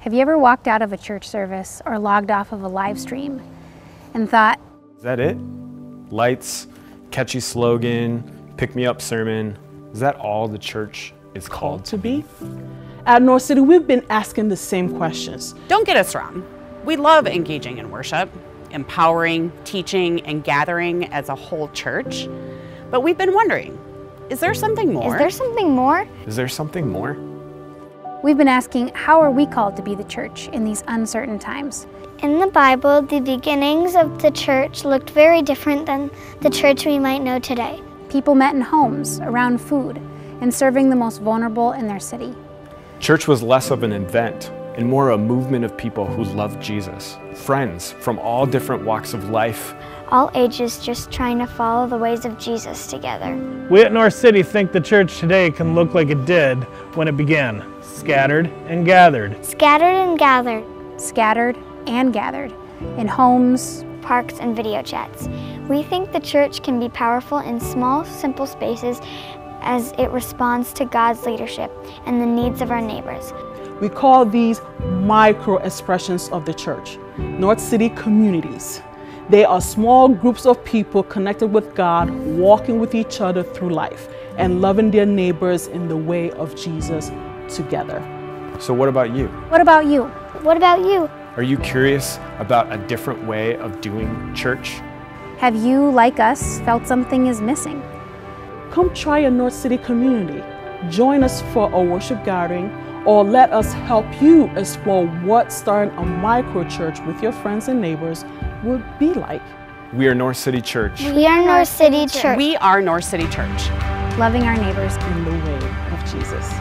Have you ever walked out of a church service or logged off of a live stream and thought, is that it? Lights, catchy slogan, pick-me-up sermon. Is that all the church is called to be? At North City, we've been asking the same questions. Don't get us wrong. We love engaging in worship, empowering, teaching, and gathering as a whole church. But we've been wondering, is there something more? Is there something more? Is there something more? We've been asking, how are we called to be the church in these uncertain times? In the Bible, the beginnings of the church looked very different than the church we might know today. People met in homes, around food, and serving the most vulnerable in their city. Church was less of an event and more a movement of people who loved Jesus. Friends from all different walks of life. All ages just trying to follow the ways of Jesus together. We at North City think the church today can look like it did when it began. Scattered and gathered. Scattered and gathered. Scattered and gathered in homes, parks, and video chats. We think the church can be powerful in small, simple spaces as it responds to God's leadership and the needs of our neighbors. We call these micro-expressions of the church, North City communities. They are small groups of people connected with God, walking with each other through life, and loving their neighbors in the way of Jesus together. So what about you? What about you? What about you? Are you curious about a different way of doing church? Have you, like us, felt something is missing? Come try a North City community. Join us for a worship gathering, or let us help you explore what starting a micro church with your friends and neighbors would be like. We are North City Church. We are North City Church. We are North City Church. Loving our neighbors in the way of Jesus.